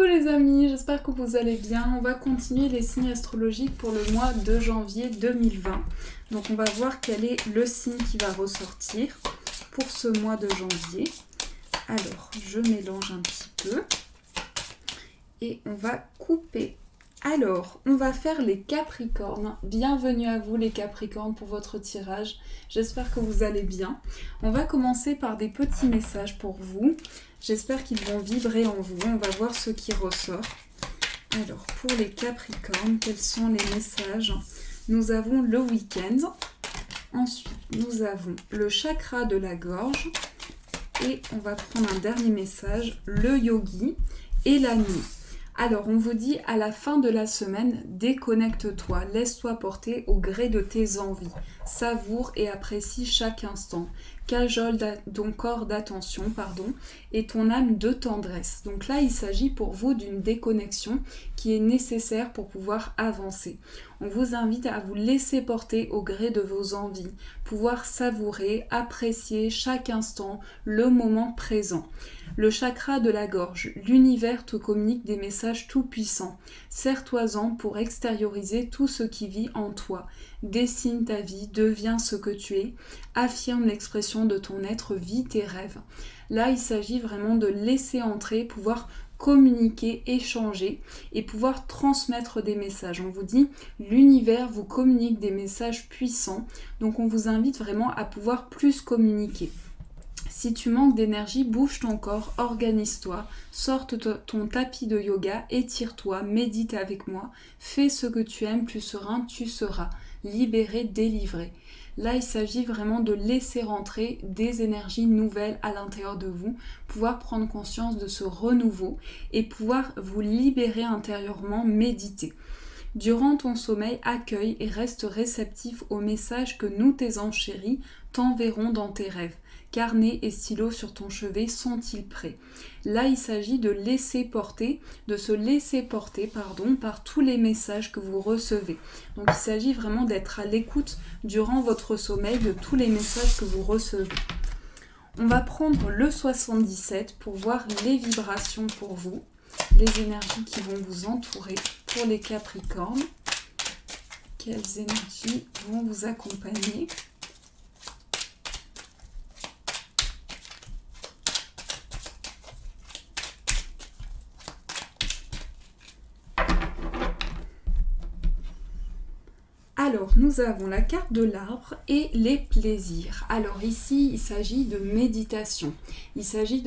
Coucou les amis, j'espère que vous allez bien. On va continuer les signes astrologiques pour le mois de janvier 2020. Donc on va voir quel est le signe qui va ressortir pour ce mois de janvier. Alors, je mélange un petit peu et on va couper. Alors, on va faire les Capricornes. Bienvenue à vous les Capricornes pour votre tirage. J'espère que vous allez bien. On va commencer par des petits messages pour vous. J'espère qu'ils vont vibrer en vous. On va voir ce qui ressort. Alors, pour les Capricornes, quels sont les messages? Nous avons le week-end. Ensuite, nous avons le chakra de la gorge. Et on va prendre un dernier message, le yogi et la nuit. Alors, on vous dit à la fin de la semaine, déconnecte-toi, laisse-toi porter au gré de tes envies. Savoure et apprécie chaque instant. Cajole ton corps d'attention, et ton âme de tendresse. Donc là, il s'agit pour vous d'une déconnexion qui est nécessaire pour pouvoir avancer. On vous invite à vous laisser porter au gré de vos envies, pouvoir savourer, apprécier chaque instant, le moment présent. Le chakra de la gorge, l'univers te communique des messages tout-puissants. Serre-toi-en pour extérioriser tout ce qui vit en toi. Dessine ta vie, deviens ce que tu es. Affirme l'expression de ton être, vis tes rêves. Là, il s'agit vraiment de laisser entrer, pouvoir communiquer, échanger et pouvoir transmettre des messages. On vous dit, l'univers vous communique des messages puissants, donc on vous invite vraiment à pouvoir plus communiquer. Si tu manques d'énergie, bouge ton corps, organise-toi, sors ton tapis de yoga, étire-toi, médite avec moi, fais ce que tu aimes, plus serein tu seras, libéré, délivré. Là, il s'agit vraiment de laisser rentrer des énergies nouvelles à l'intérieur de vous, pouvoir prendre conscience de ce renouveau et pouvoir vous libérer intérieurement, méditer. Durant ton sommeil, accueille et reste réceptif aux messages que nous, tes anges chéris, t'enverront dans tes rêves. Carnet et stylo sur ton chevet sont-ils prêts? Là, il s'agit de se laisser porter par tous les messages que vous recevez. Donc, il s'agit vraiment d'être à l'écoute durant votre sommeil de tous les messages que vous recevez. On va prendre le 77 pour voir les vibrations pour vous, les énergies qui vont vous entourer pour les Capricornes. Quelles énergies vont vous accompagner? Alors, nous avons la carte de l'arbre et les plaisirs. Alors ici, il s'agit de méditation. Il s'agit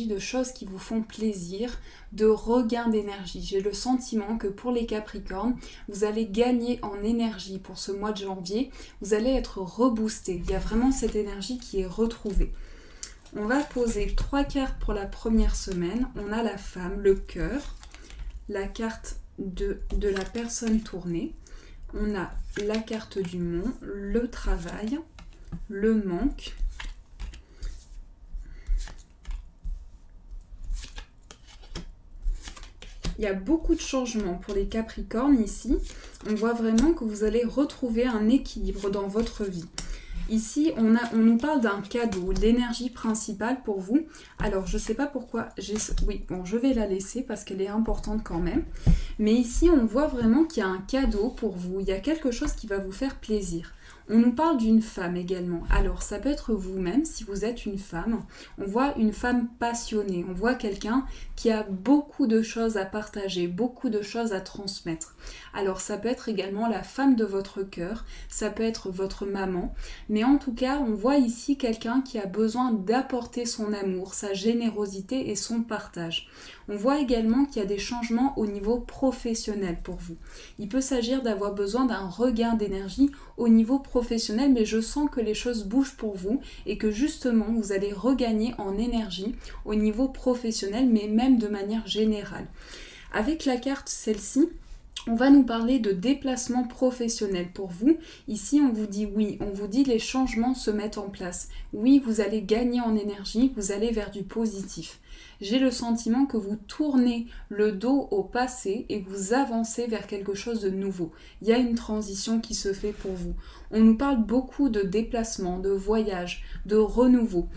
de choses qui vous font plaisir, de regain d'énergie. J'ai le sentiment que pour les Capricornes, vous allez gagner en énergie pour ce mois de janvier. Vous allez être reboosté. Il y a vraiment cette énergie qui est retrouvée. On va poser 3 cartes pour la première semaine. On a la femme, le cœur, la carte de la personne tournée. On a la carte du mont, le travail, le manque. Il y a beaucoup de changements pour les Capricornes ici. On voit vraiment que vous allez retrouver un équilibre dans votre vie. Ici, on nous parle d'un cadeau, l'énergie principale pour vous. Alors, je ne sais pas pourquoi je vais la laisser parce qu'elle est importante quand même. Mais ici, on voit vraiment qu'il y a un cadeau pour vous. Il y a quelque chose qui va vous faire plaisir. On nous parle d'une femme également. Alors, ça peut être vous-même, si vous êtes une femme. On voit une femme passionnée. On voit quelqu'un qui a beaucoup de choses à partager, beaucoup de choses à transmettre. Alors, ça peut être également la femme de votre cœur. Ça peut être votre maman. Mais en tout cas, on voit ici quelqu'un qui a besoin d'apporter son amour, sa générosité et son partage. On voit également qu'il y a des changements au niveau professionnel pour vous. Il peut s'agir d'avoir besoin d'un regain d'énergie au niveau professionnel, mais je sens que les choses bougent pour vous et que justement vous allez regagner en énergie au niveau professionnel, mais même de manière générale. Avec la carte celle-ci, on va nous parler de déplacement professionnel pour vous. Ici, on vous dit oui, on vous dit les changements se mettent en place. Oui, vous allez gagner en énergie, vous allez vers du positif. J'ai le sentiment que vous tournez le dos au passé et que vous avancez vers quelque chose de nouveau. Il y a une transition qui se fait pour vous. On nous parle beaucoup de déplacement, de voyage, de renouveau.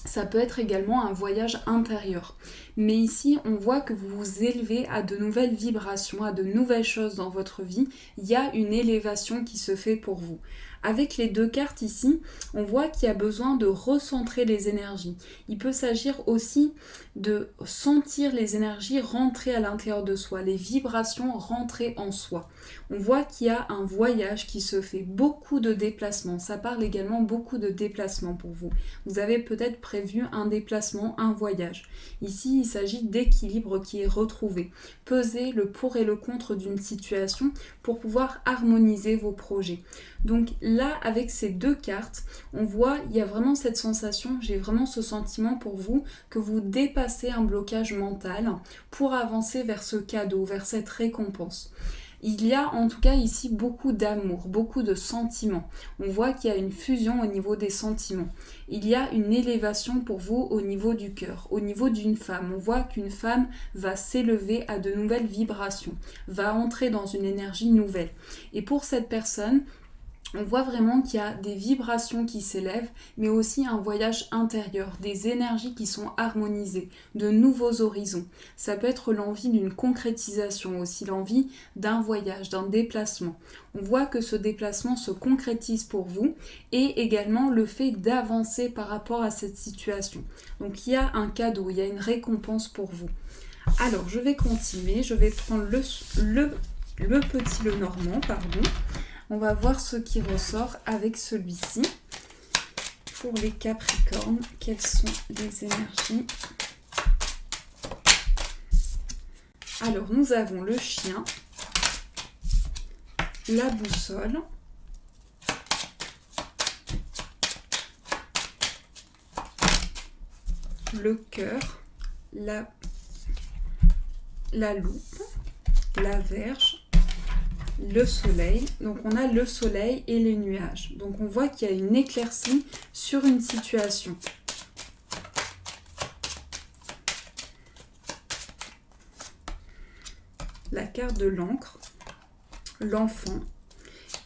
Ça peut être également un voyage intérieur. Mais ici, on voit que vous vous élevez à de nouvelles vibrations, à de nouvelles choses dans votre vie. Il y a une élévation qui se fait pour vous. Avec les 2 cartes ici, on voit qu'il y a besoin de recentrer les énergies. Il peut s'agir aussi de sentir les énergies rentrer à l'intérieur de soi, les vibrations rentrer en soi. On voit qu'il y a un voyage qui se fait, beaucoup de déplacements. Ça parle également beaucoup de déplacements pour vous. Vous avez peut-être prévu un déplacement, un voyage. Ici, il s'agit d'équilibre qui est retrouvé. Peser le pour et le contre d'une situation pour pouvoir harmoniser vos projets. Donc là, avec ces 2 cartes, on voit, il y a vraiment cette sensation, j'ai vraiment ce sentiment pour vous, que vous dépassez un blocage mental pour avancer vers ce cadeau, vers cette récompense. Il y a en tout cas ici beaucoup d'amour, beaucoup de sentiments. On voit qu'il y a une fusion au niveau des sentiments. Il y a une élévation pour vous au niveau du cœur, au niveau d'une femme. On voit qu'une femme va s'élever à de nouvelles vibrations, va entrer dans une énergie nouvelle. Et pour cette personne, on voit vraiment qu'il y a des vibrations qui s'élèvent, mais aussi un voyage intérieur, des énergies qui sont harmonisées, de nouveaux horizons. Ça peut être l'envie d'une concrétisation aussi, l'envie d'un voyage, d'un déplacement. On voit que ce déplacement se concrétise pour vous et également le fait d'avancer par rapport à cette situation. Donc il y a un cadeau, il y a une récompense pour vous. Alors je vais continuer, je vais prendre le petit Lenormand, pardon. On va voir ce qui ressort avec celui-ci. Pour les Capricornes, quelles sont les énergies? Alors, nous avons le chien, la boussole, le cœur, la loupe, la Vierge, le soleil. Donc on a le soleil et les nuages. Donc on voit qu'il y a une éclaircie sur une situation. La carte de l'encre, l'enfant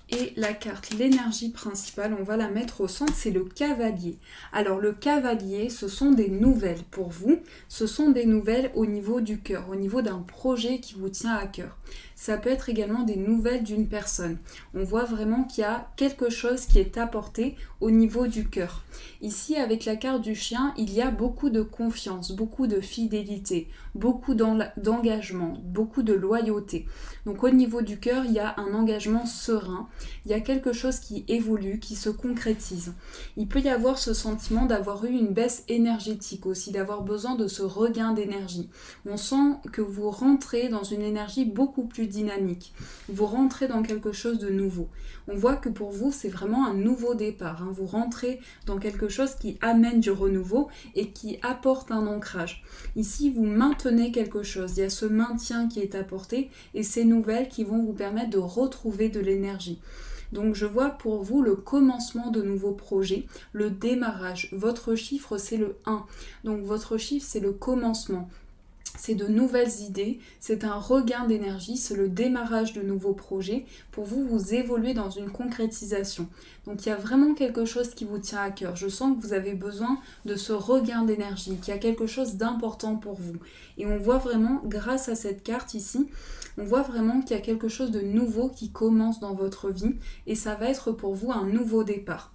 et la carte l'énergie principale, on va la mettre au centre, c'est le cavalier. Alors le cavalier, ce sont des nouvelles pour vous, ce sont des nouvelles au niveau du cœur, au niveau d'un projet qui vous tient à cœur. Ça peut être également des nouvelles d'une personne. On voit vraiment qu'il y a quelque chose qui est apporté au niveau du cœur. Ici, avec la carte du chien, il y a beaucoup de confiance, beaucoup de fidélité, beaucoup d'engagement, beaucoup de loyauté. Donc au niveau du cœur, il y a un engagement serein, il y a quelque chose qui évolue, qui se concrétise. Il peut y avoir ce sentiment d'avoir eu une baisse énergétique aussi, d'avoir besoin de ce regain d'énergie. On sent que vous rentrez dans une énergie beaucoup plus dynamique. Vous rentrez dans quelque chose de nouveau. On voit que pour vous, c'est vraiment un nouveau départ. Vous rentrez dans quelque chose qui amène du renouveau et qui apporte un ancrage. Ici, vous maintenez quelque chose. Il y a ce maintien qui est apporté et ces nouvelles qui vont vous permettre de retrouver de l'énergie. Donc je vois pour vous le commencement de nouveaux projets, le démarrage. Votre chiffre, c'est le 1. Donc votre chiffre, c'est le commencement. C'est de nouvelles idées, c'est un regain d'énergie, c'est le démarrage de nouveaux projets. Pour vous, vous évoluez dans une concrétisation. Donc il y a vraiment quelque chose qui vous tient à cœur. Je sens que vous avez besoin de ce regain d'énergie, qu'il y a quelque chose d'important pour vous. Et on voit vraiment, grâce à cette carte ici, on voit vraiment qu'il y a quelque chose de nouveau qui commence dans votre vie et ça va être pour vous un nouveau départ.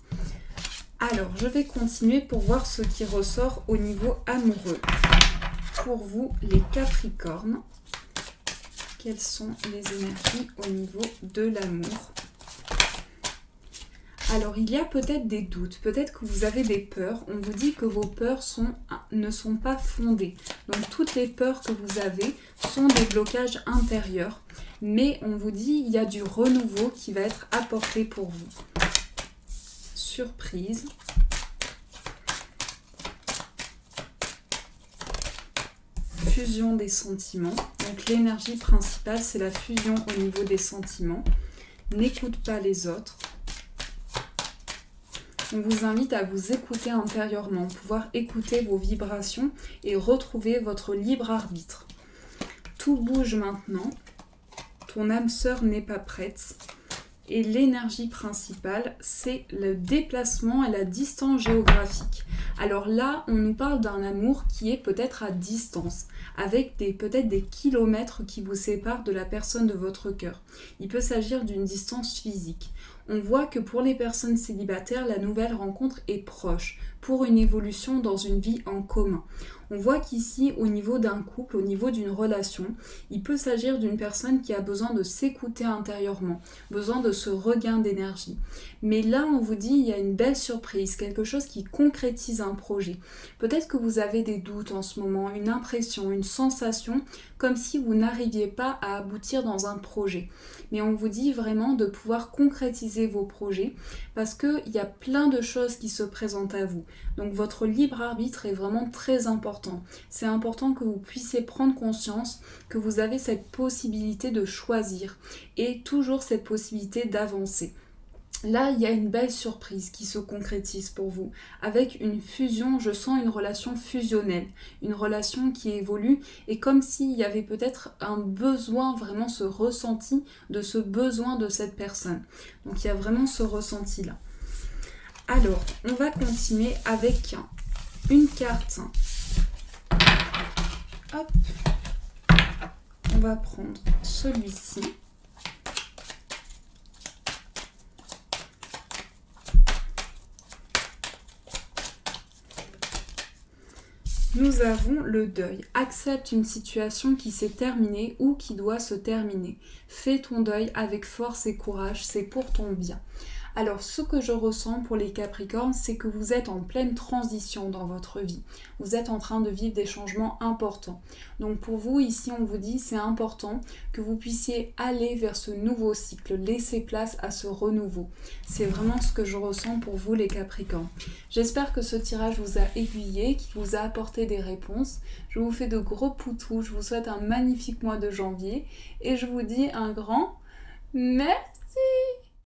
Alors, je vais continuer pour voir ce qui ressort au niveau amoureux. Pour vous, les Capricornes, quelles sont les énergies au niveau de l'amour? Alors, il y a peut-être des doutes, peut-être que vous avez des peurs. On vous dit que vos peurs ne sont pas fondées. Donc, toutes les peurs que vous avez sont des blocages intérieurs. Mais on vous dit qu'il y a du renouveau qui va être apporté pour vous. Surprise. Fusion des sentiments. Donc l'énergie principale, c'est la fusion au niveau des sentiments. N'écoute pas les autres. On vous invite à vous écouter intérieurement, pouvoir écouter vos vibrations et retrouver votre libre arbitre. Tout bouge maintenant. Ton âme sœur n'est pas prête. Et l'énergie principale, c'est le déplacement et la distance géographique. Alors là, on nous parle d'un amour qui est peut-être à distance, avec peut-être des kilomètres qui vous séparent de la personne de votre cœur. Il peut s'agir d'une distance physique. On voit que pour les personnes célibataires, la nouvelle rencontre est proche, pour une évolution dans une vie en commun. On voit qu'ici, au niveau d'un couple, au niveau d'une relation, il peut s'agir d'une personne qui a besoin de s'écouter intérieurement, besoin de ce regain d'énergie. Mais là, on vous dit, il y a une belle surprise, quelque chose qui concrétise un projet. Peut-être que vous avez des doutes en ce moment, une impression, une sensation, comme si vous n'arriviez pas à aboutir dans un projet. Mais on vous dit vraiment de pouvoir concrétiser vos projets, parce qu'il y a plein de choses qui se présentent à vous. Donc votre libre arbitre est vraiment très important. C'est important que vous puissiez prendre conscience que vous avez cette possibilité de choisir et toujours cette possibilité d'avancer. Là, il y a une belle surprise qui se concrétise pour vous. Avec une fusion, je sens une relation fusionnelle, une relation qui évolue et comme s'il y avait peut-être un besoin, vraiment ce ressenti de ce besoin de cette personne. Donc il y a vraiment ce ressenti-là. Alors, on va continuer avec une carte. Hop. On va prendre celui-ci. Nous avons le deuil. Accepte une situation qui s'est terminée ou qui doit se terminer. Fais ton deuil avec force et courage, c'est pour ton bien. Alors, ce que je ressens pour les Capricornes, c'est que vous êtes en pleine transition dans votre vie. Vous êtes en train de vivre des changements importants. Donc pour vous, ici, on vous dit, c'est important que vous puissiez aller vers ce nouveau cycle, laisser place à ce renouveau. C'est vraiment ce que je ressens pour vous, les Capricornes. J'espère que ce tirage vous a aiguillé, qu'il vous a apporté des réponses. Je vous fais de gros poutous, je vous souhaite un magnifique mois de janvier et je vous dis un grand merci.